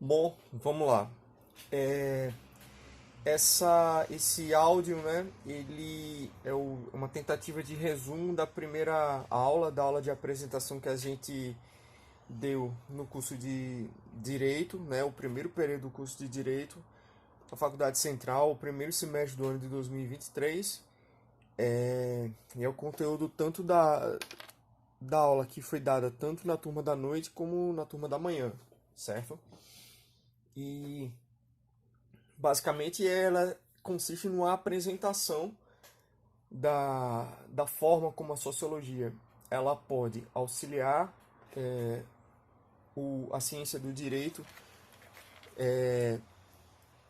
Bom, vamos lá. É, esse áudio, né? Ele é uma tentativa de resumo da primeira aula, da aula de apresentação que a gente deu no curso de Direito, né? O primeiro período do curso de Direito da Faculdade Central, o primeiro semestre do ano de 2023. E é o conteúdo tanto da aula que foi dada tanto na turma da noite como na turma da manhã, certo? E basicamente ela consiste numa apresentação da forma como a sociologia ela pode auxiliar a ciência do direito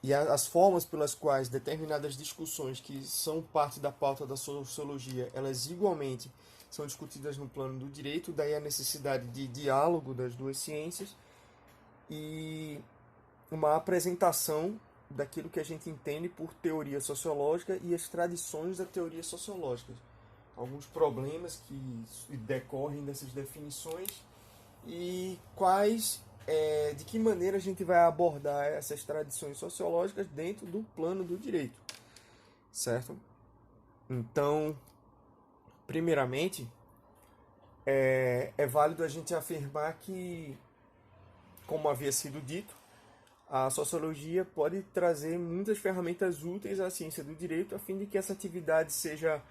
e as formas pelas quais determinadas discussões que são parte da pauta da sociologia, elas igualmente são discutidas no plano do direito, daí a necessidade de diálogo das duas ciências e uma apresentação daquilo que a gente entende por teoria sociológica e as tradições da teoria sociológica. Alguns problemas que decorrem dessas definições e de que maneira a gente vai abordar essas tradições sociológicas dentro do plano do direito, certo? Então, primeiramente, é válido a gente afirmar que, como havia sido dito, a sociologia pode trazer muitas ferramentas úteis à ciência do direito a fim de que essa atividade seja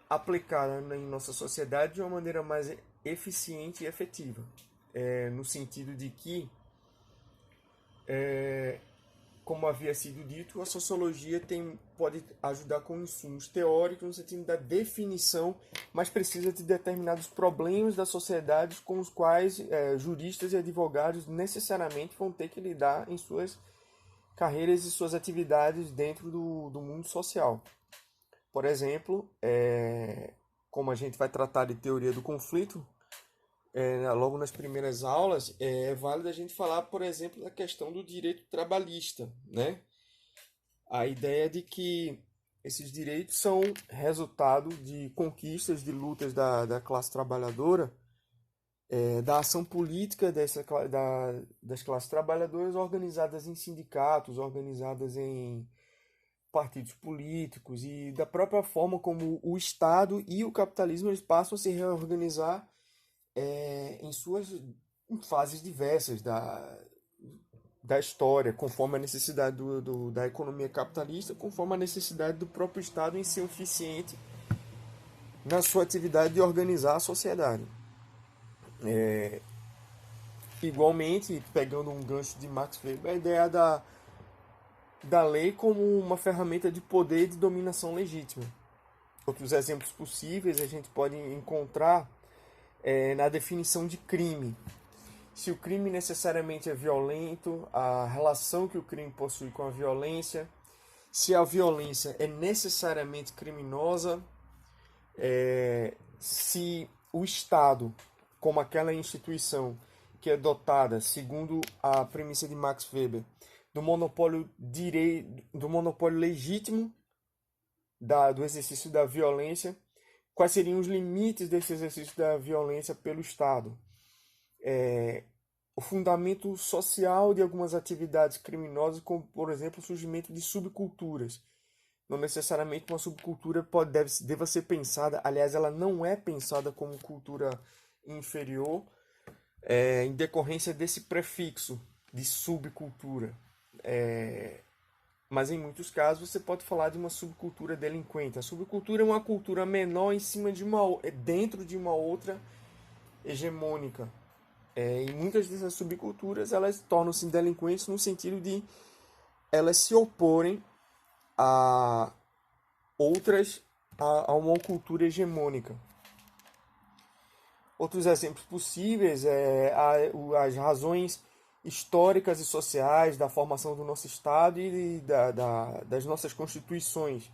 aplicada em nossa sociedade de uma maneira mais eficiente e efetiva. No sentido de que, como havia sido dito, a sociologia pode ajudar com insumos teóricos no sentido da definição mais precisa de determinados problemas da sociedade com os quais juristas e advogados necessariamente vão ter que lidar em suas carreiras e suas atividades dentro do mundo social. Por exemplo, como a gente vai tratar de teoria do conflito, logo nas primeiras aulas, é válido a gente falar, por exemplo, da questão do direito trabalhista, né? A ideia de que esses direitos são resultado de conquistas, de lutas da classe trabalhadora, da ação política das classes trabalhadoras organizadas em sindicatos, organizadas em partidos políticos e da própria forma como o Estado e o capitalismo eles passam a se reorganizar em suas fases diversas da história, conforme a necessidade da economia capitalista, conforme a necessidade do próprio Estado em ser eficiente na sua atividade de organizar a sociedade. Igualmente, pegando um gancho de Max Weber, a ideia da lei como uma ferramenta de poder e de dominação legítima. Outros exemplos possíveis a gente pode encontrar na definição de crime. Se o crime necessariamente é violento, a relação que o crime possui com a violência, se a violência é necessariamente criminosa, se o Estado, como aquela instituição que é dotada, segundo a premissa de Max Weber, do monopólio legítimo do exercício da violência, quais seriam os limites desse exercício da violência pelo Estado? O fundamento social de algumas atividades criminosas, como, por exemplo, o surgimento de subculturas. Não necessariamente uma subcultura deva ser pensada, aliás, ela não é pensada como cultura inferior, em decorrência desse prefixo de subcultura. Mas em muitos casos você pode falar de uma subcultura delinquente. A subcultura é uma cultura menor em cima dentro de uma outra hegemônica. E muitas dessas subculturas elas tornam-se delinquentes no sentido de elas se oporem a outras, a uma cultura hegemônica. Outros exemplos possíveis as razões históricas e sociais da formação do nosso Estado e das nossas constituições.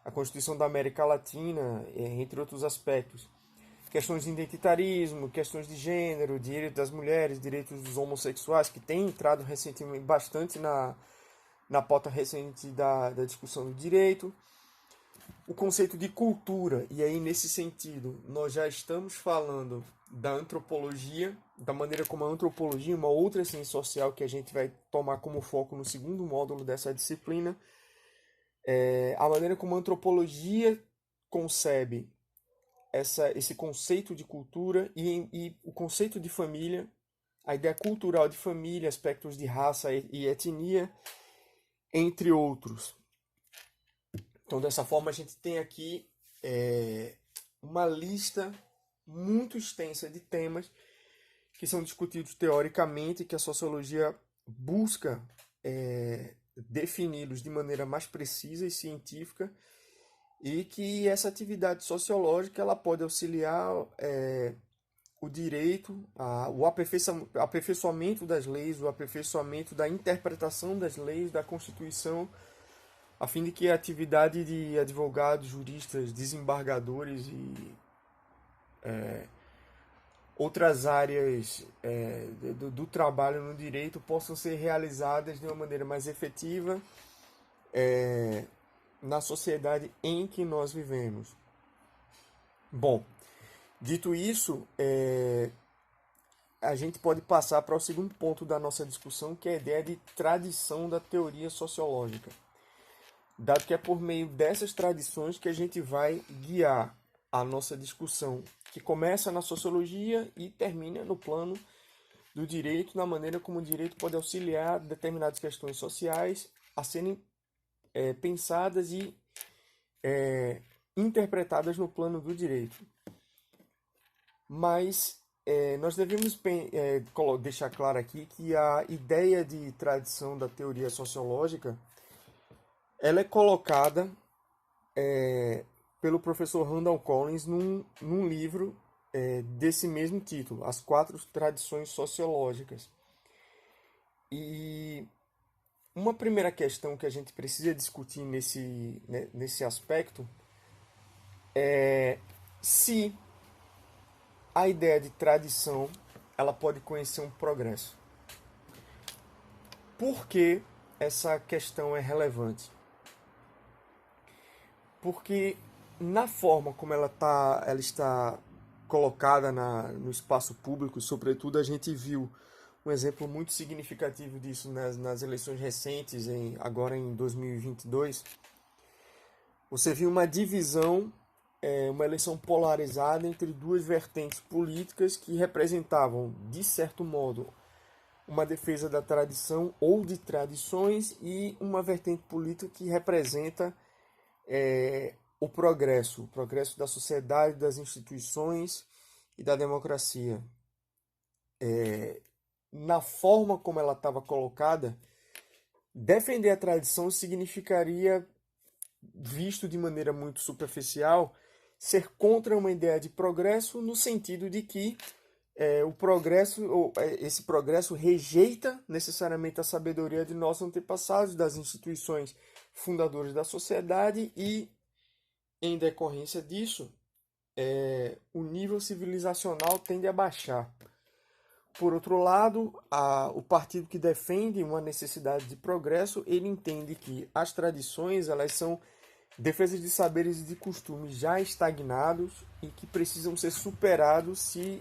A Constituição da América Latina, entre outros aspectos. Questões de identitarismo, questões de gênero, direitos das mulheres, direitos dos homossexuais, que tem entrado recentemente bastante na pauta recente da discussão do direito. O conceito de cultura, e aí nesse sentido nós já estamos falando da antropologia, da maneira como a antropologia, uma outra ciência social que a gente vai tomar como foco no segundo módulo dessa disciplina, a maneira como a antropologia concebe esse conceito de cultura e o conceito de família, a ideia cultural de família, aspectos de raça e etnia, entre outros. Então, dessa forma, a gente tem aqui uma lista muito extensa de temas que são discutidos teoricamente, que a sociologia busca defini-los de maneira mais precisa e científica, e que essa atividade sociológica ela pode auxiliar o direito, o aperfeiçoamento das leis, o aperfeiçoamento da interpretação das leis, da Constituição, a fim de que a atividade de advogados, juristas, desembargadores e outras áreas do trabalho no direito possam ser realizadas de uma maneira mais efetiva na sociedade em que nós vivemos. Bom, dito isso, a gente pode passar para o segundo ponto da nossa discussão, que é a ideia de tradição da teoria sociológica. Dado que é por meio dessas tradições que a gente vai guiar a nossa discussão, que começa na sociologia e termina no plano do direito, na maneira como o direito pode auxiliar determinadas questões sociais a serem pensadas e interpretadas no plano do direito. Mas nós devemos deixar claro aqui que a ideia de tradição da teoria sociológica ela é colocada pelo professor Randall Collins num livro desse mesmo título, As Quatro Tradições Sociológicas. E uma primeira questão que a gente precisa discutir nesse aspecto é se a ideia de tradição ela pode conhecer um progresso. Por que essa questão é relevante? Porque na forma como ela está colocada no espaço público, sobretudo a gente viu um exemplo muito significativo disso nas eleições recentes, agora em 2022, você viu uma divisão, uma eleição polarizada entre duas vertentes políticas que representavam, de certo modo, uma defesa da tradição ou de tradições e uma vertente política que representa o progresso da sociedade, das instituições e da democracia. Na forma como ela estava colocada, defender a tradição significaria, visto de maneira muito superficial, ser contra uma ideia de progresso no sentido de que esse progresso rejeita necessariamente a sabedoria de nossos antepassados, das instituições fundadoras da sociedade e, em decorrência disso, o nível civilizacional tende a baixar. Por outro lado, o partido que defende uma necessidade de progresso, ele entende que as tradições elas são defesas de saberes e de costumes já estagnados e que precisam ser superados se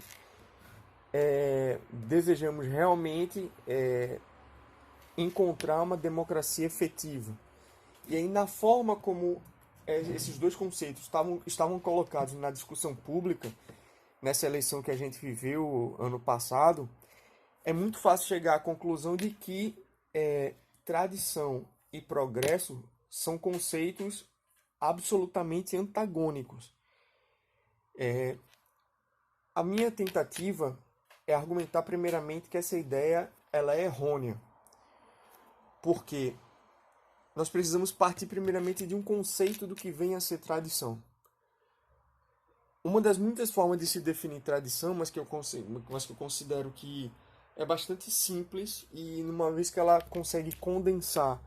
desejamos realmente encontrar uma democracia efetiva. E aí, na forma como esses dois conceitos estavam colocados na discussão pública, nessa eleição que a gente viveu ano passado, é muito fácil chegar à conclusão de que tradição e progresso são conceitos absolutamente antagônicos. A minha tentativa é argumentar primeiramente que essa ideia ela é errônea, porque nós precisamos partir primeiramente de um conceito do que vem a ser tradição. Uma das muitas formas de se definir tradição, mas que eu considero que é bastante simples e uma vez que ela consegue condensar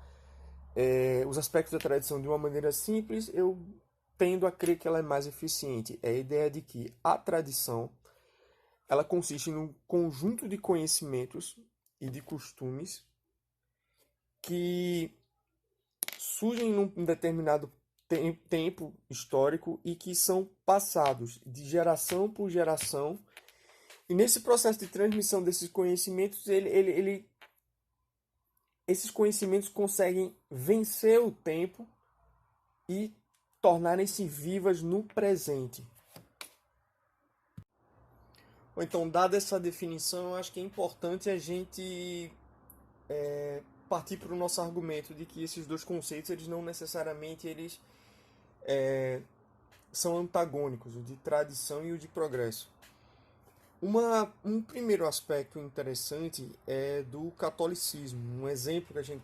os aspectos da tradição de uma maneira simples, eu tendo a crer que ela é mais eficiente. É a ideia de que a tradição ela consiste num conjunto de conhecimentos e de costumes que surgem num determinado tempo histórico e que são passados de geração por geração E nesse processo de transmissão desses conhecimentos, esses conhecimentos conseguem vencer o tempo e tornarem-se vivas no presente. Ou então, dada essa definição, eu acho que é importante a gente partir para o nosso argumento de que esses dois conceitos, eles não necessariamente são antagônicos, o de tradição e o de progresso. Um primeiro aspecto interessante é do catolicismo. Um exemplo que a gente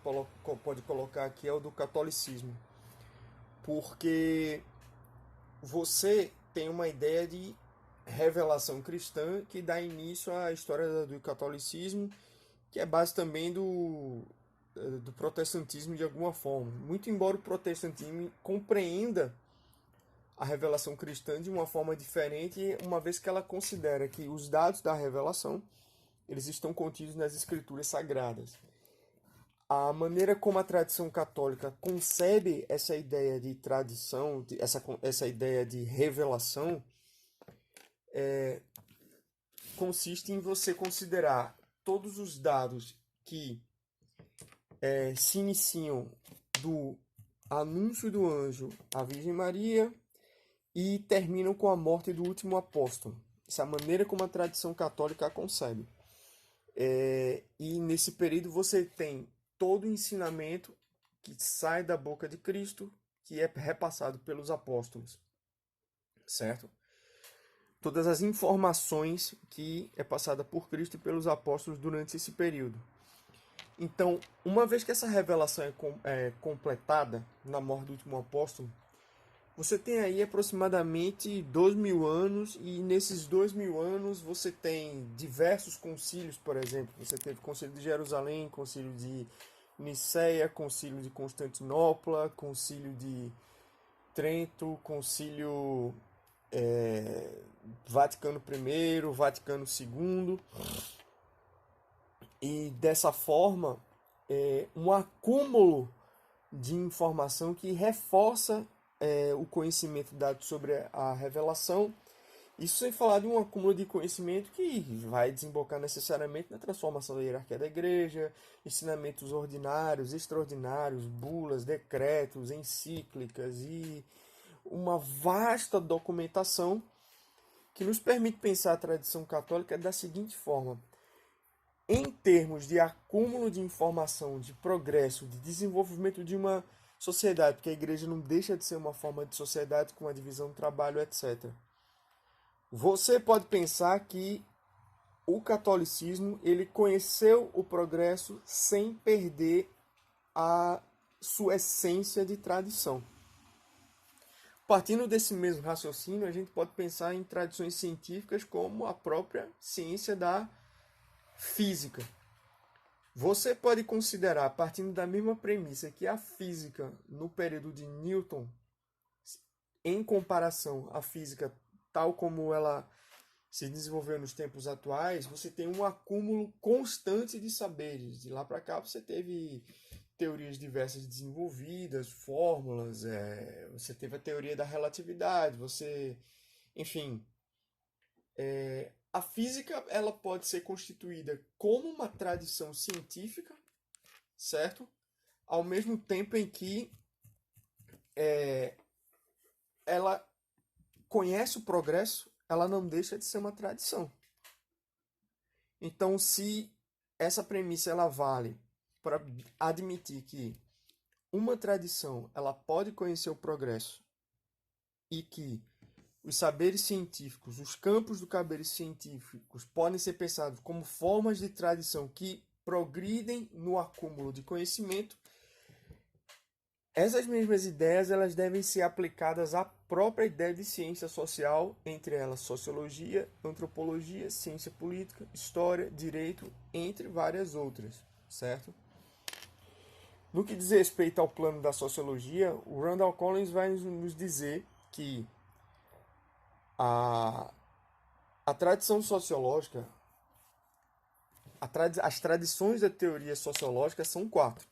pode colocar aqui é o do catolicismo. Porque você tem uma ideia de revelação cristã que dá início à história do catolicismo, que é base também do protestantismo de alguma forma. Muito embora o protestantismo compreenda a revelação cristã de uma forma diferente, uma vez que ela considera que os dados da revelação eles estão contidos nas escrituras sagradas. A maneira como a tradição católica concebe essa ideia de tradição, essa ideia de revelação, consiste em você considerar todos os dados que se iniciam do anúncio do anjo à Virgem Maria e terminam com a morte do último apóstolo. Essa é a maneira como a tradição católica a concebe. E nesse período você tem todo o ensinamento que sai da boca de Cristo, que é repassado pelos apóstolos, certo? Todas as informações que é passada por Cristo e pelos apóstolos durante esse período. Então, uma vez que essa revelação é completada na morte do último apóstolo, você tem aí aproximadamente 2.000 anos, e nesses 2.000 anos você tem diversos concílios, por exemplo. Você teve o Concílio de Jerusalém, Concílio de Niceia, Concílio de Constantinopla, Concílio de Trento, Concílio Vaticano I, Vaticano II. E dessa forma, um acúmulo de informação que reforça o conhecimento dado sobre a revelação. Isso sem falar de um acúmulo de conhecimento que vai desembocar necessariamente na transformação da hierarquia da igreja, ensinamentos ordinários, extraordinários, bulas, decretos, encíclicas e uma vasta documentação que nos permite pensar a tradição católica da seguinte forma: em termos de acúmulo de informação, de progresso, de desenvolvimento de uma sociedade, porque a igreja não deixa de ser uma forma de sociedade com a divisão do trabalho, etc. Você pode pensar que o catolicismo ele conheceu o progresso sem perder a sua essência de tradição. Partindo desse mesmo raciocínio, a gente pode pensar em tradições científicas como a própria ciência da física. Você pode considerar, partindo da mesma premissa, que a física no período de Newton, em comparação à física tal como ela se desenvolveu nos tempos atuais, você tem um acúmulo constante de saberes. De lá para cá você teve teorias diversas desenvolvidas, fórmulas, você teve a teoria da relatividade, enfim, a física ela pode ser constituída como uma tradição científica, certo? Ao mesmo tempo em que ela conhece o progresso, ela não deixa de ser uma tradição. Então, se essa premissa ela vale para admitir que uma tradição ela pode conhecer o progresso e que os saberes científicos, os campos dos saberes científicos podem ser pensados como formas de tradição que progridem no acúmulo de conhecimento, essas mesmas ideias elas devem ser aplicadas à própria ideia de ciência social, entre elas sociologia, antropologia, ciência política, história, direito, entre várias outras, certo? No que diz respeito ao plano da sociologia, o Randall Collins vai nos dizer que a tradição sociológica, as tradições da teoria sociológica são 4.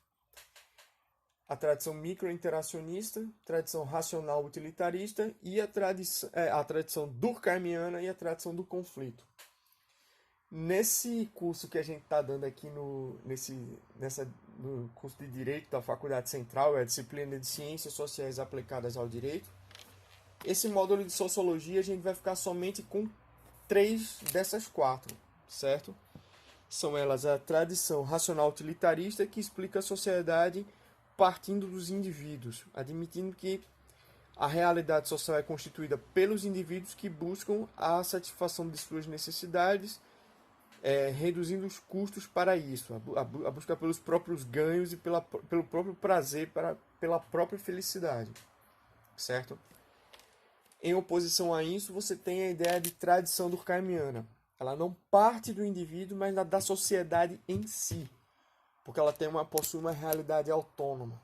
A tradição microinteracionista, tradição racional utilitarista e a tradição durkheimiana e a tradição do conflito. Nesse curso que a gente está dando aqui no curso de Direito da Faculdade Central, é a disciplina de Ciências Sociais aplicadas ao Direito, esse módulo de Sociologia a gente vai ficar somente com 3 dessas 4, certo? São elas a tradição racional utilitarista, que explica a sociedade partindo dos indivíduos, admitindo que a realidade social é constituída pelos indivíduos que buscam a satisfação de suas necessidades, reduzindo os custos para isso, a busca pelos próprios ganhos e pelo próprio prazer, pela própria felicidade, certo? Em oposição a isso, você tem a ideia de tradição durkheimiana. Ela não parte do indivíduo, mas da sociedade em si, porque ela possui uma realidade autônoma.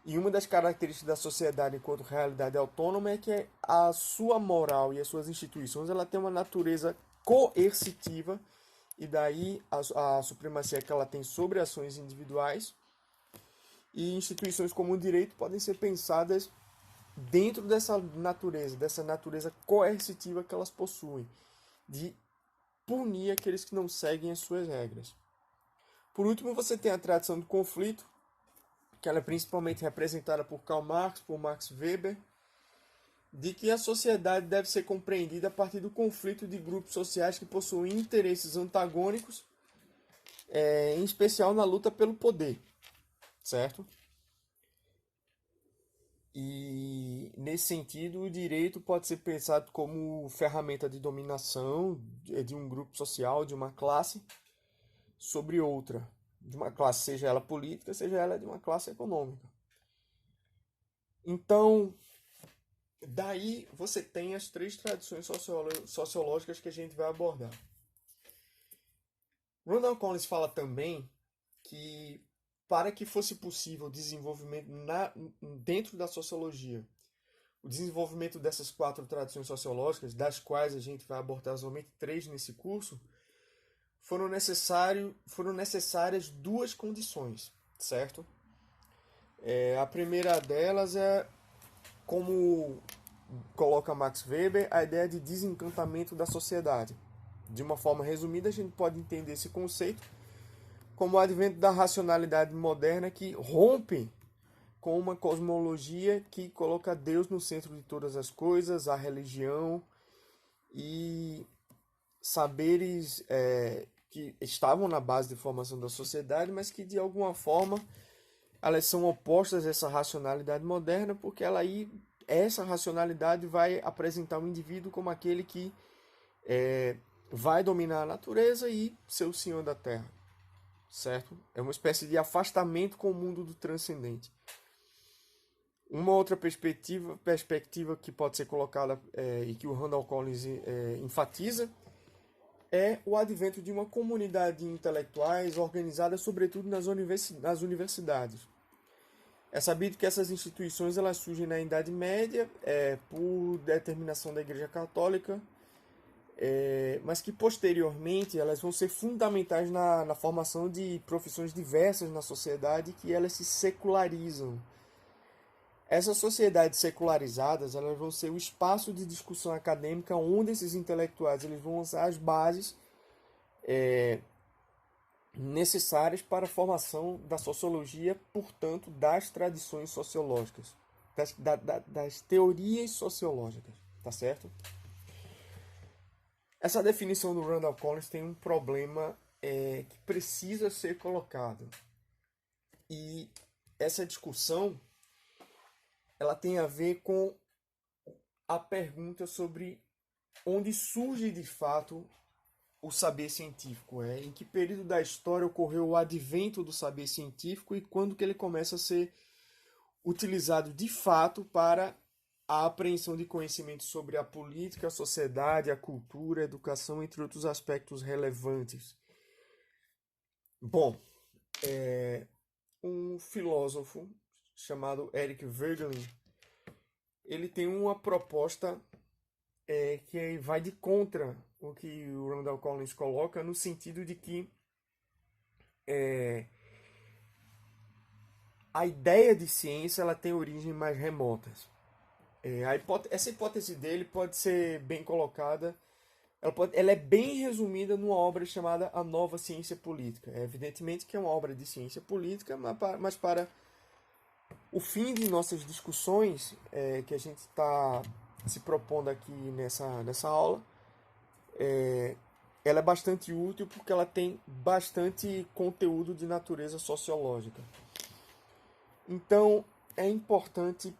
E uma das características da sociedade enquanto realidade autônoma é que a sua moral e as suas instituições ela tem uma natureza coercitiva, e daí a supremacia que ela tem sobre ações individuais, e instituições como o direito podem ser pensadas dentro dessa natureza coercitiva que elas possuem, de punir aqueles que não seguem as suas regras. Por último, você tem a tradição do conflito, que ela é principalmente representada por Karl Marx, por Max Weber, de que a sociedade deve ser compreendida a partir do conflito de grupos sociais que possuem interesses antagônicos, em especial na luta pelo poder, certo? E, nesse sentido, o direito pode ser pensado como ferramenta de dominação de um grupo social, de uma classe, sobre outra. De uma classe, seja ela política, seja ela de uma classe econômica. Então, daí você tem as 3 tradições sociológicas que a gente vai abordar. Randall Collins fala também que para que fosse possível o desenvolvimento dentro da sociologia, o desenvolvimento dessas 4 tradições sociológicas, das quais a gente vai abordar somente 3 nesse curso, foram necessárias 2 condições, certo? A primeira delas é, como coloca Max Weber, a ideia de desencantamento da sociedade. De uma forma resumida, a gente pode entender esse conceito como o advento da racionalidade moderna que rompe com uma cosmologia que coloca Deus no centro de todas as coisas, a religião e saberes que estavam na base de formação da sociedade, mas que de alguma forma elas são opostas a essa racionalidade moderna, porque essa racionalidade vai apresentar o indivíduo como aquele que vai dominar a natureza e ser o senhor da terra, certo? É uma espécie de afastamento com o mundo do transcendente. Uma outra perspectiva que pode ser colocada e que o Randall Collins enfatiza é o advento de uma comunidade de intelectuais organizada sobretudo nas universidades. É sabido que essas instituições elas surgem na Idade Média por determinação da Igreja Católica, mas que posteriormente elas vão ser fundamentais na formação de profissões diversas na sociedade, que elas se secularizam. Essas sociedades secularizadas elas vão ser o espaço de discussão acadêmica onde esses intelectuais eles vão usar as bases necessárias para a formação da sociologia, portanto, das tradições sociológicas, das teorias sociológicas, tá certo? Essa definição do Randall Collins tem um problema que precisa ser colocado. E essa discussão ela tem a ver com a pergunta sobre onde surge de fato o saber científico. Em que período da história ocorreu o advento do saber científico e quando que ele começa a ser utilizado de fato para a apreensão de conhecimentos sobre a política, a sociedade, a cultura, a educação, entre outros aspectos relevantes. Bom, um filósofo chamado Eric Voegelin, ele tem uma proposta que vai de contra o que o Randall Collins coloca, no sentido de que a ideia de ciência ela tem origens mais remotas. Essa hipótese dele pode ser bem colocada ela é bem resumida numa obra chamada A Nova Ciência Política. É evidentemente que é uma obra de ciência política, mas para o fim de nossas discussões que a gente está se propondo aqui nessa aula, ela é bastante útil porque ela tem bastante conteúdo de natureza sociológica. Então, é importante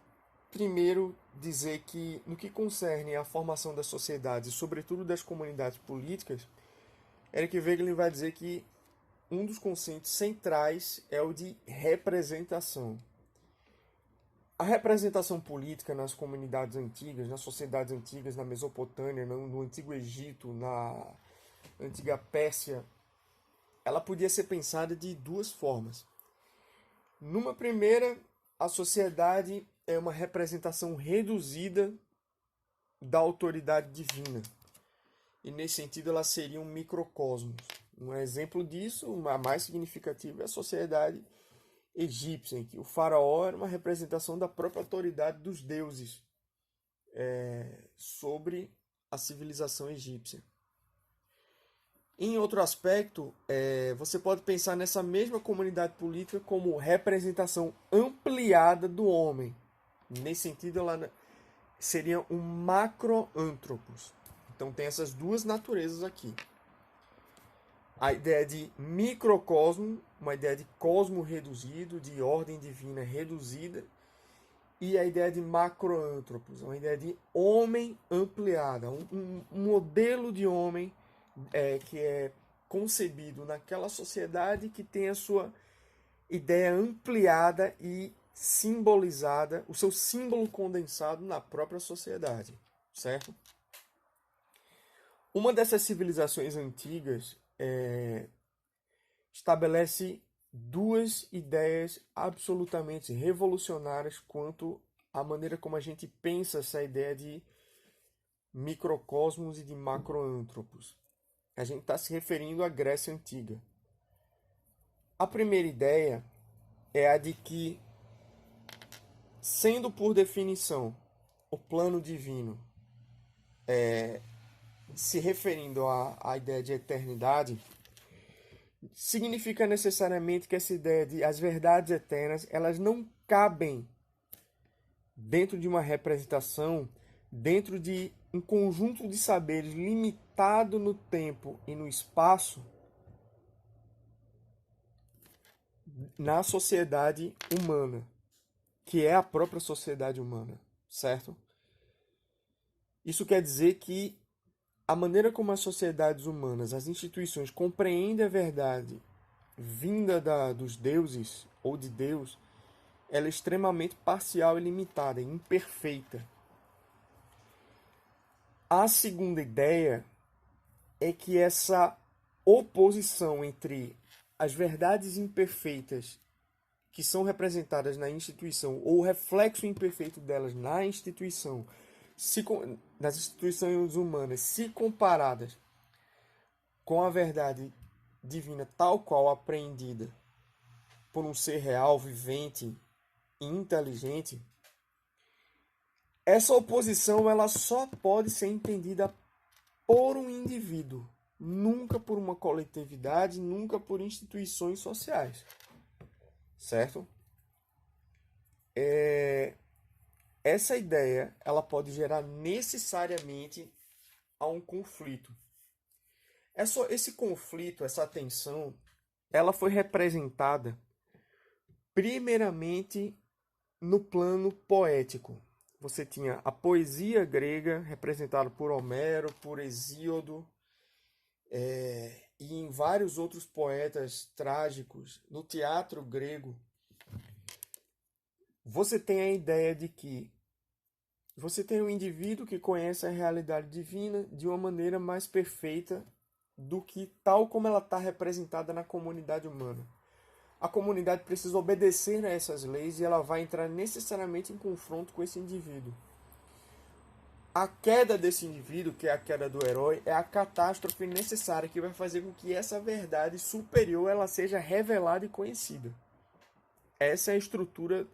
primeiro dizer que, no que concerne à formação das sociedades, e sobretudo das comunidades políticas, Eric Wegelin vai dizer que um dos conceitos centrais é o de representação. A representação política nas comunidades antigas, nas sociedades antigas, na Mesopotâmia, no Antigo Egito, na Antiga Pérsia, ela podia ser pensada de duas formas. Numa primeira, a sociedade é uma representação reduzida da autoridade divina. E nesse sentido ela seria um microcosmos. Um exemplo disso, a mais significativa, é a sociedade egípcia, em que o faraó era uma representação da própria autoridade dos deuses sobre a civilização egípcia. Em outro aspecto, você pode pensar nessa mesma comunidade política como representação ampliada do homem. Nesse sentido, ela seria um macroantropos. Então tem essas duas naturezas aqui. A ideia de microcosmo, uma ideia de cosmo reduzido, de ordem divina reduzida, e a ideia de macroantropos, uma ideia de homem ampliada, um modelo de homem que é concebido naquela sociedade que tem a sua ideia ampliada e simbolizada, o seu símbolo condensado na própria sociedade, certo? Uma dessas civilizações antigas estabelece duas ideias absolutamente revolucionárias quanto à maneira como a gente pensa essa ideia de microcosmos e de macroantropos. A gente está se referindo à Grécia Antiga. A primeira ideia é a de que, sendo por definição o plano divino, se referindo à ideia de eternidade, significa necessariamente que essa ideia de as verdades eternas, elas não cabem dentro de uma representação, dentro de um conjunto de saberes limitado no tempo e no espaço, na sociedade humana, que é a própria sociedade humana, certo? Isso quer dizer que a maneira como as sociedades humanas, as instituições compreendem a verdade vinda dos deuses ou de Deus, ela é extremamente parcial e limitada, imperfeita. A segunda ideia é que essa oposição entre as verdades imperfeitas que são representadas na instituição, ou o reflexo imperfeito delas na instituição, nas instituições humanas, se comparadas com a verdade divina tal qual apreendida por um ser real, vivente e inteligente, essa oposição ela só pode ser entendida por um indivíduo, nunca por uma coletividade, nunca por instituições sociais, certo? Essa ideia ela pode gerar necessariamente a um conflito. Esse conflito, essa tensão, ela foi representada primeiramente no plano poético. Você tinha a poesia grega, representada por Homero, por Hesíodo, e em vários outros poetas trágicos. No teatro grego, você tem a ideia de que você tem um indivíduo que conhece a realidade divina de uma maneira mais perfeita do que tal como ela está representada na comunidade humana. A comunidade precisa obedecer a essas leis e ela vai entrar necessariamente em confronto com esse indivíduo. A queda desse indivíduo, que é a queda do herói, é a catástrofe necessária que vai fazer com que essa verdade superior ela seja revelada e conhecida. Essa é a estrutura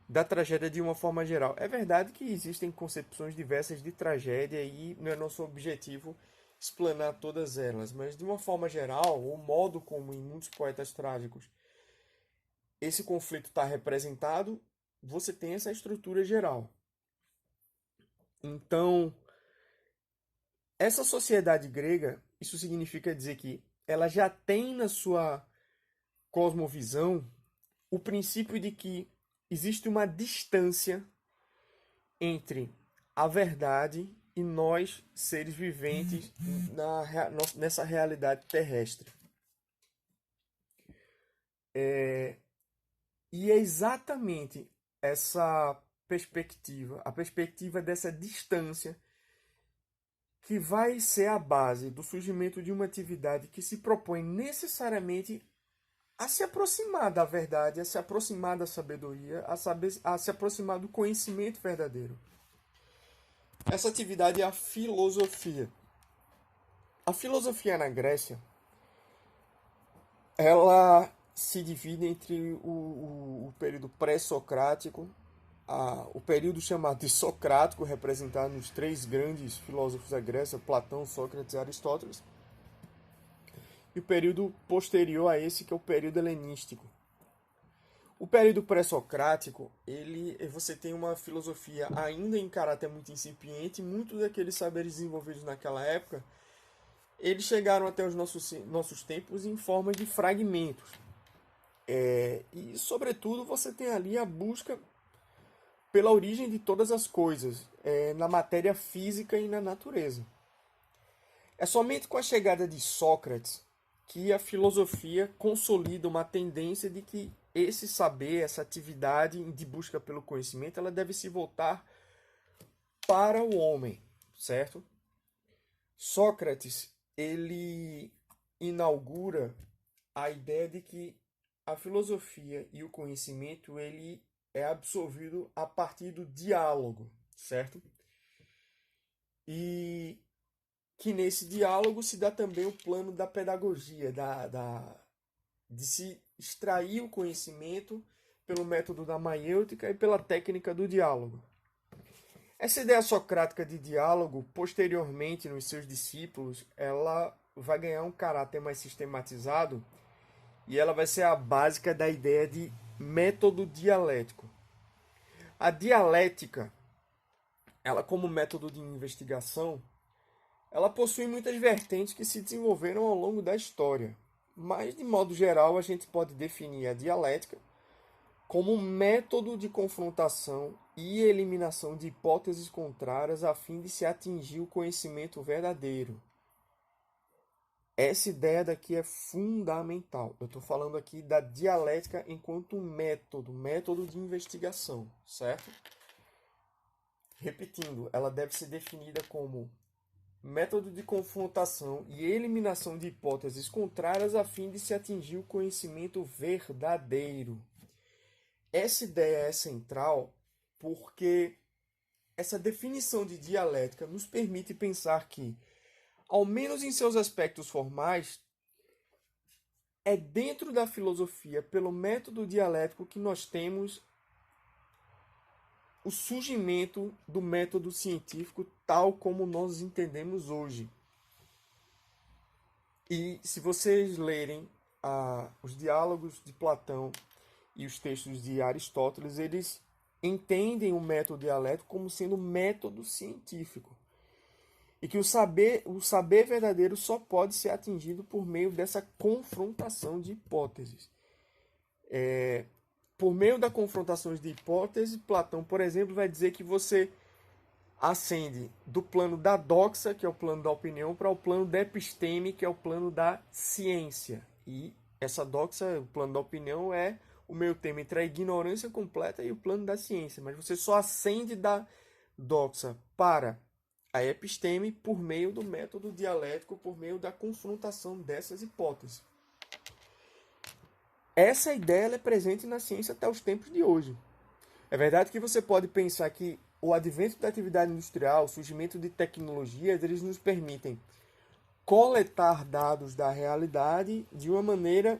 da tragédia de uma forma geral. É verdade que existem concepções diversas de tragédia e não é nosso objetivo explanar todas elas, mas de uma forma geral, o modo como em muitos poetas trágicos esse conflito está representado, você tem essa estrutura geral. Então, essa sociedade grega, isso significa dizer que ela já tem na sua cosmovisão o princípio de que existe uma distância entre a verdade e nós, seres viventes, nessa realidade terrestre. E é exatamente essa perspectiva, a perspectiva dessa distância, que vai ser a base do surgimento de uma atividade que se propõe necessariamente a se aproximar da verdade, a se aproximar da sabedoria, a se aproximar do conhecimento verdadeiro. Essa atividade é a filosofia. A filosofia na Grécia, ela se divide entre o período pré-socrático, o período chamado de socrático, representado nos três grandes filósofos da Grécia, Platão, Sócrates e Aristóteles, e o período posterior a esse, que é o período helenístico. O período pré-socrático, você tem uma filosofia ainda em caráter muito incipiente, muitos daqueles saberes desenvolvidos naquela época, eles chegaram até os nossos tempos em forma de fragmentos. E, sobretudo, você tem ali a busca pela origem de todas as coisas, na matéria física e na natureza. É somente com a chegada de Sócrates que a filosofia consolida uma tendência de que esse saber, essa atividade de busca pelo conhecimento, ela deve se voltar para o homem, certo? Sócrates, ele inaugura a ideia de que a filosofia e o conhecimento, ele é absorvido a partir do diálogo, certo? E que nesse diálogo se dá também o plano da pedagogia, de se extrair o conhecimento pelo método da maiêutica e pela técnica do diálogo. Essa ideia socrática de diálogo, posteriormente nos seus discípulos, ela vai ganhar um caráter mais sistematizado e ela vai ser a básica da ideia de método dialético. A dialética, ela como método de investigação, ela possui muitas vertentes que se desenvolveram ao longo da história. Mas, de modo geral, a gente pode definir a dialética como um método de confrontação e eliminação de hipóteses contrárias a fim de se atingir o conhecimento verdadeiro. Essa ideia daqui é fundamental. Eu estou falando aqui da dialética enquanto método de investigação, certo? Repetindo, ela deve ser definida como método de confrontação e eliminação de hipóteses contrárias a fim de se atingir o conhecimento verdadeiro. Essa ideia é central porque essa definição de dialética nos permite pensar que, ao menos em seus aspectos formais, é dentro da filosofia, pelo método dialético, que nós temos o surgimento do método científico tal como nós entendemos hoje. E se vocês lerem os diálogos de Platão e os textos de Aristóteles, eles entendem o método dialético como sendo método científico. E que o saber verdadeiro só pode ser atingido por meio dessa confrontação de hipóteses. Por meio da confrontação de hipóteses, Platão, por exemplo, vai dizer que você ascende do plano da doxa, que é o plano da opinião, para o plano da episteme, que é o plano da ciência. E essa doxa, o plano da opinião, é o meio termo entre a ignorância completa e o plano da ciência. Mas você só ascende da doxa para a episteme por meio do método dialético, por meio da confrontação dessas hipóteses. Essa ideia é presente na ciência até os tempos de hoje. É verdade que você pode pensar que o advento da atividade industrial, o surgimento de tecnologias, eles nos permitem coletar dados da realidade de uma maneira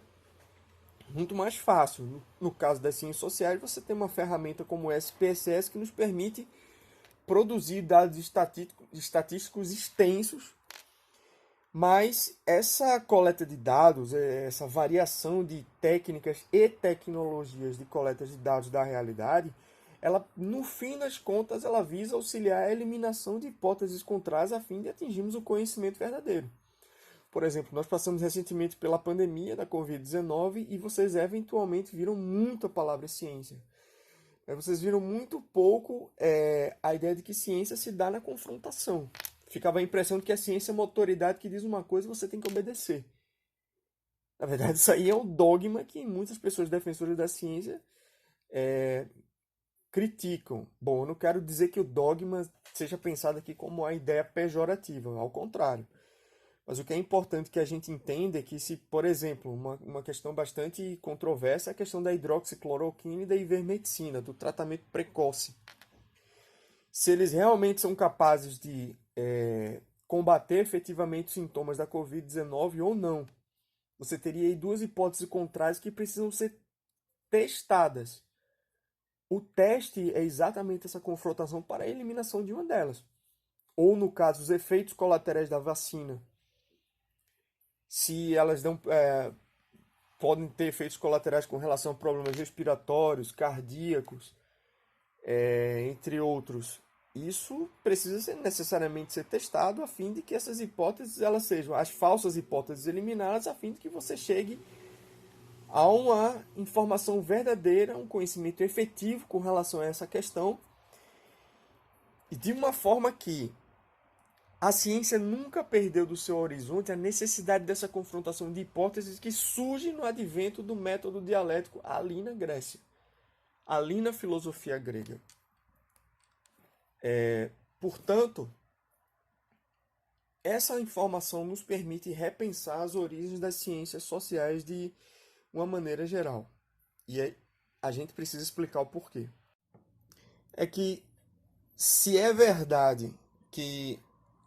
muito mais fácil. No caso das ciências sociais, você tem uma ferramenta como o SPSS que nos permite produzir dados estatísticos extensos Mas essa coleta de dados, essa variação de técnicas e tecnologias de coleta de dados da realidade, ela, no fim das contas, ela visa auxiliar a eliminação de hipóteses contrárias a fim de atingirmos o conhecimento verdadeiro. Por exemplo, nós passamos recentemente pela pandemia da Covid-19 e vocês eventualmente viram muita palavra ciência. Vocês viram muito pouco a ideia de que ciência se dá na confrontação. Ficava a impressão de que a ciência é uma autoridade que diz uma coisa e você tem que obedecer. Na verdade, isso aí é um dogma que muitas pessoas defensoras da ciência criticam. Bom, eu não quero dizer que o dogma seja pensado aqui como uma ideia pejorativa, ao contrário. Mas o que é importante que a gente entenda é que se, por exemplo, uma questão bastante controversa é a questão da hidroxicloroquina e da ivermectina, do tratamento precoce. Se eles realmente são capazes de combater efetivamente os sintomas da Covid-19 ou não. Você teria aí duas hipóteses contrárias que precisam ser testadas. O teste é exatamente essa confrontação para a eliminação de uma delas. Ou, no caso, os efeitos colaterais da vacina. Se elas não podem ter efeitos colaterais com relação a problemas respiratórios, cardíacos, entre outros. Isso precisa necessariamente ser testado a fim de que essas hipóteses elas sejam as falsas hipóteses eliminadas, a fim de que você chegue a uma informação verdadeira, um conhecimento efetivo com relação a essa questão, e de uma forma que a ciência nunca perdeu do seu horizonte a necessidade dessa confrontação de hipóteses que surge no advento do método dialético ali na Grécia, ali na filosofia grega. Portanto, essa informação nos permite repensar as origens das ciências sociais de uma maneira geral. E aí a gente precisa explicar o porquê. É que, se é verdade que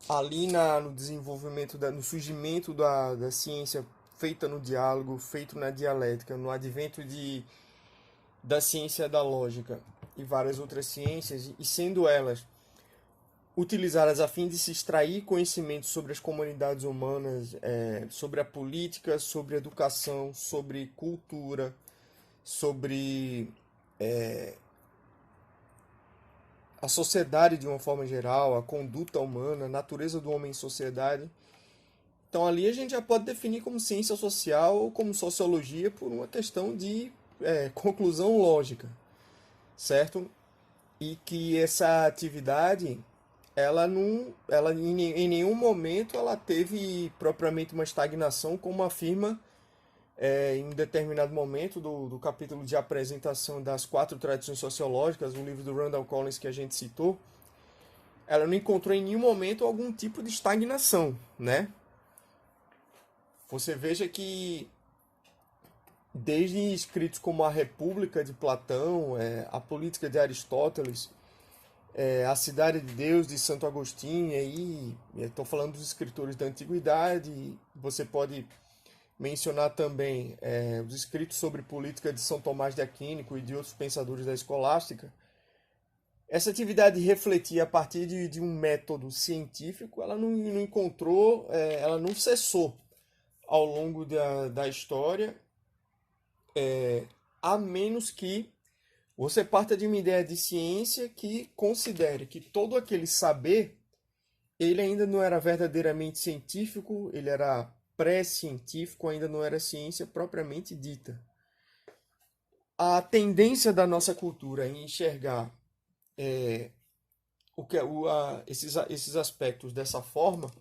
ali no desenvolvimento, no surgimento da ciência feita no diálogo, feito na dialética, no advento da ciência da lógica e várias outras ciências, e sendo elas utilizadas a fim de se extrair conhecimento sobre as comunidades humanas, sobre a política, sobre a educação, sobre cultura, sobre a sociedade de uma forma geral, a conduta humana, a natureza do homem em sociedade. Então ali a gente já pode definir como ciência social ou como sociologia por uma questão de conclusão lógica, certo? E que essa atividade ela não, ela em nenhum momento ela teve propriamente uma estagnação, como afirma em determinado momento do capítulo de apresentação das 4 tradições sociológicas, um livro do Randall Collins que a gente citou. Ela não encontrou em nenhum momento algum tipo de estagnação, né? Você veja que desde escritos como a República de Platão, a Política de Aristóteles, a Cidade de Deus de Santo Agostinho, aí estou falando dos escritores da antiguidade. Você pode mencionar também os escritos sobre política de São Tomás de Aquino e de outros pensadores da escolástica. Essa atividade de refletir a partir de um método científico, ela não encontrou, ela não cessou ao longo da história, a menos que você parta de uma ideia de ciência que considere que todo aquele saber, ele ainda não era verdadeiramente científico, ele era pré-científico, ainda não era ciência propriamente dita. A tendência da nossa cultura em enxergar esses aspectos dessa forma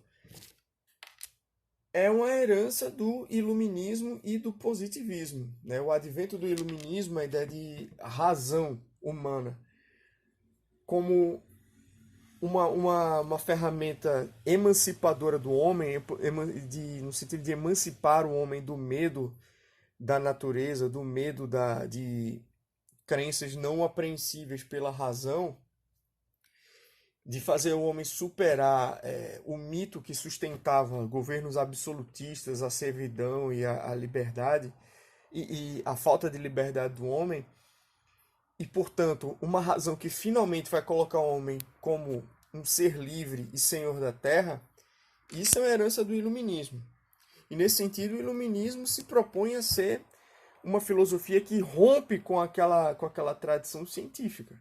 é uma herança do iluminismo e do positivismo, né? O advento do iluminismo, a ideia de razão humana como uma ferramenta emancipadora do homem, no sentido de emancipar o homem do medo da natureza, do medo de crenças não apreensíveis pela razão, de fazer o homem superar o mito que sustentava governos absolutistas, a servidão e a liberdade, e a falta de liberdade do homem, e, portanto, uma razão que finalmente vai colocar o homem como um ser livre e senhor da terra, Isso é uma herança do iluminismo. E nesse sentido, o iluminismo se propõe a ser uma filosofia que rompe com aquela tradição científica,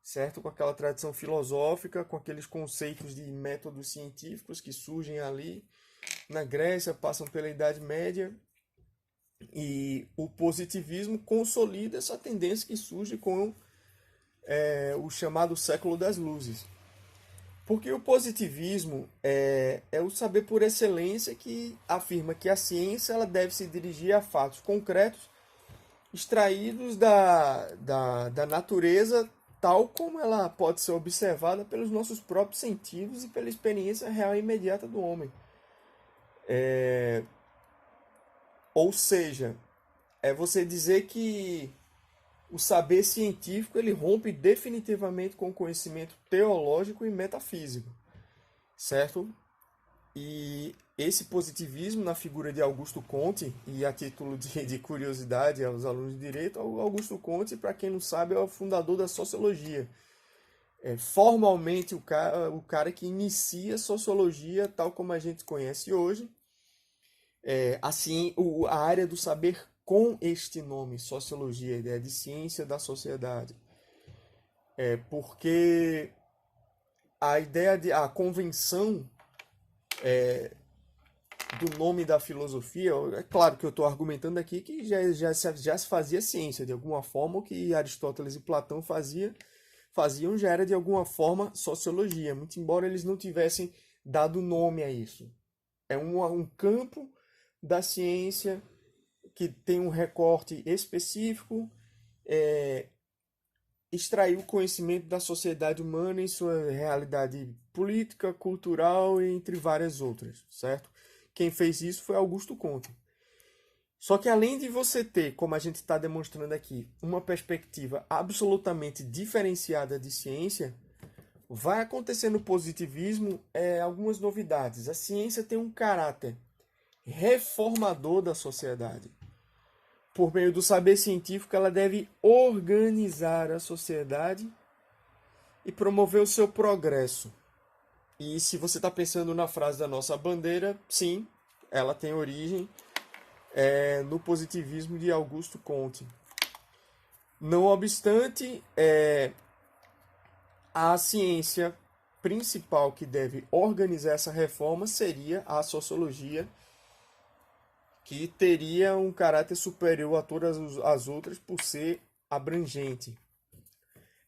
certo? Com aquela tradição filosófica, com aqueles conceitos de métodos científicos que surgem ali na Grécia, passam pela Idade Média, e o positivismo consolida essa tendência que surge com o chamado século das luzes. Porque o positivismo é o saber por excelência que afirma que a ciência ela deve se dirigir a fatos concretos extraídos da natureza tal como ela pode ser observada pelos nossos próprios sentidos e pela experiência real e imediata do homem. Ou seja, é você dizer que o saber científico ele rompe definitivamente com o conhecimento teológico e metafísico, certo? E esse positivismo na figura de Augusto Comte, e a título de curiosidade aos alunos de direito, Augusto Comte, para quem não sabe, é o fundador da sociologia. É formalmente o cara que inicia a sociologia tal como a gente conhece hoje, assim, a área do saber com este nome, sociologia, a ideia de ciência da sociedade. Porque a convenção do nome da filosofia, é claro que eu estou argumentando aqui que já se fazia ciência, de alguma forma, o que Aristóteles e Platão faziam já era de alguma forma sociologia, muito embora eles não tivessem dado nome a isso. É um campo da ciência que tem um recorte específico, extrair o conhecimento da sociedade humana em sua realidade política, cultural e entre várias outras, certo? Quem fez isso foi Augusto Comte. Só que além de você ter, como a gente está demonstrando aqui, uma perspectiva absolutamente diferenciada de ciência, vai acontecer no positivismo algumas novidades. A ciência tem um caráter reformador da sociedade. Por meio do saber científico, ela deve organizar a sociedade e promover o seu progresso. E se você está pensando na frase da nossa bandeira, sim, ela tem origem no positivismo de Augusto Comte. Não obstante, a ciência principal que deve organizar essa reforma seria a sociologia, que teria um caráter superior a todas as outras por ser abrangente.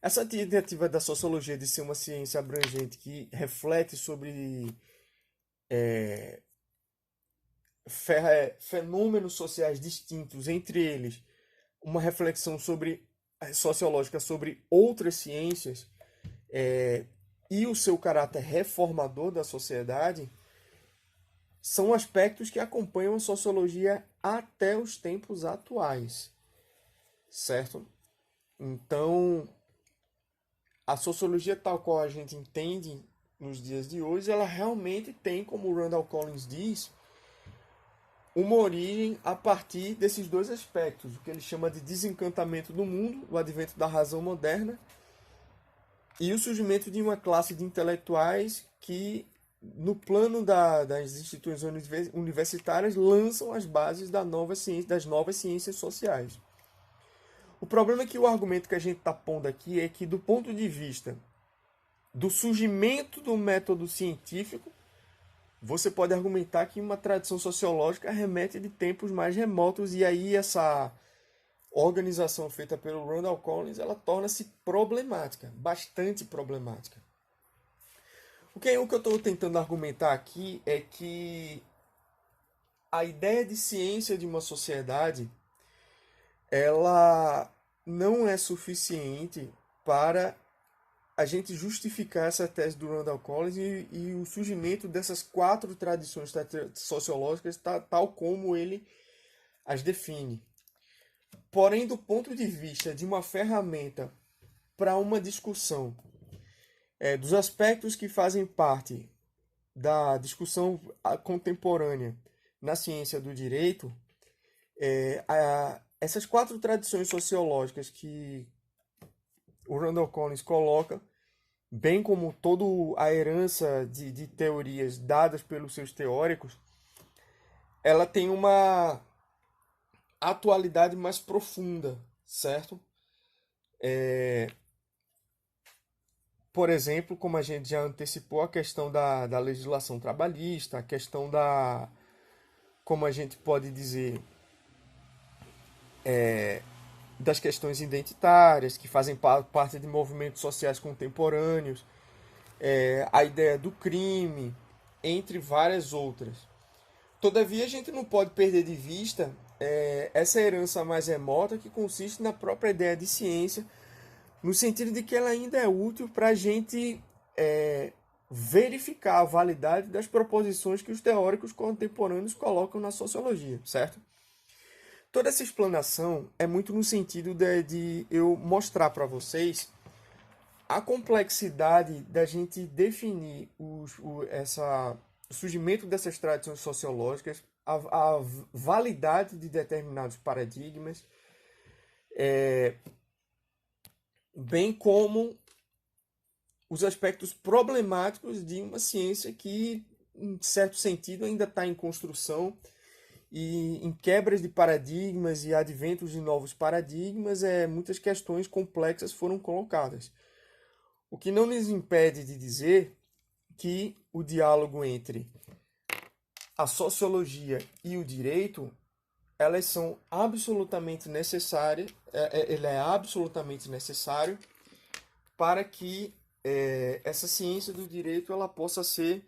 Essa tentativa da sociologia de ser uma ciência abrangente que reflete sobre fenômenos sociais distintos, entre eles uma reflexão sociológica sobre outras ciências e o seu caráter reformador da sociedade, são aspectos que acompanham a sociologia até os tempos atuais, certo? Então, a sociologia tal qual a gente entende nos dias de hoje, ela realmente tem, como o Randall Collins diz, uma origem a partir desses dois aspectos, o que ele chama de desencantamento do mundo, o advento da razão moderna, e o surgimento de uma classe de intelectuais que, no plano das instituições universitárias, lançam as bases das novas ciências sociais. O problema é que o argumento que a gente está pondo aqui é que, do ponto de vista do surgimento do método científico, você pode argumentar que uma tradição sociológica remete de tempos mais remotos, e aí essa organização feita pelo Randall Collins, ela torna-se problemática, bastante problemática. O que eu estou tentando argumentar aqui é que a ideia de ciência de uma sociedade, ela não é suficiente para a gente justificar essa tese do Randall Collins e o surgimento dessas quatro tradições sociológicas tal como ele as define. Porém, do ponto de vista de uma ferramenta para uma discussão dos aspectos que fazem parte da discussão contemporânea na ciência do direito, essas quatro tradições sociológicas que o Randall Collins coloca bem como toda a herança de teorias dadas pelos seus teóricos, ela tem uma atualidade mais profunda, certo? Por exemplo, como a gente já antecipou, a questão da legislação trabalhista, a questão da, como a gente pode dizer, das questões identitárias, que fazem parte de movimentos sociais contemporâneos, a ideia do crime, entre várias outras. Todavia, a gente não pode perder de vista essa herança mais remota que consiste na própria ideia de ciência, no sentido de que ela ainda é útil para a gente verificar a validade das proposições que os teóricos contemporâneos colocam na sociologia, certo? Toda essa explanação é muito no sentido de eu mostrar para vocês a complexidade da gente definir o surgimento dessas tradições sociológicas, a validade de determinados paradigmas, bem como os aspectos problemáticos de uma ciência que, em certo sentido, ainda está em construção e em quebras de paradigmas e adventos de novos paradigmas, muitas questões complexas foram colocadas. O que não nos impede de dizer que o diálogo entre a sociologia e o direito, elas são absolutamente necessárias, ele é absolutamente necessário para que essa ciência do direito ela possa ser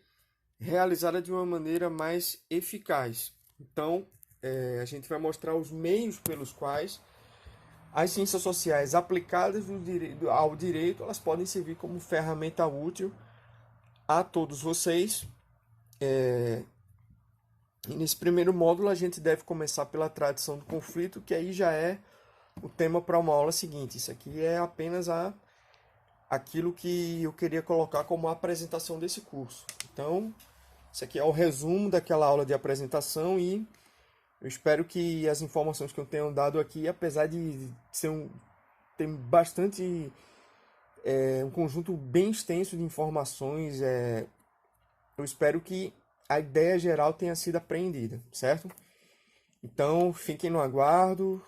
realizada de uma maneira mais eficaz. Então, a gente vai mostrar os meios pelos quais as ciências sociais aplicadas ao direito, elas podem servir como ferramenta útil a todos vocês. E nesse primeiro módulo a gente deve começar pela tradição do conflito, que aí já é o tema para uma aula seguinte. Isso aqui é apenas aquilo que eu queria colocar como a apresentação desse curso. Então, isso aqui é o resumo daquela aula de apresentação e eu espero que as informações que eu tenho dado aqui, apesar de ser ter bastante, um conjunto bem extenso de informações, eu espero que a ideia geral tenha sido apreendida, certo? Então, fiquem no aguardo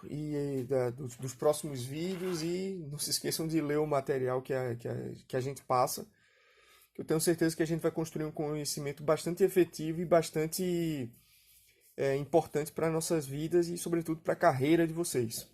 dos próximos vídeos e não se esqueçam de ler o material que a gente passa. Eu tenho certeza que a gente vai construir um conhecimento bastante efetivo e bastante importante para nossas vidas e, sobretudo, para a carreira de vocês.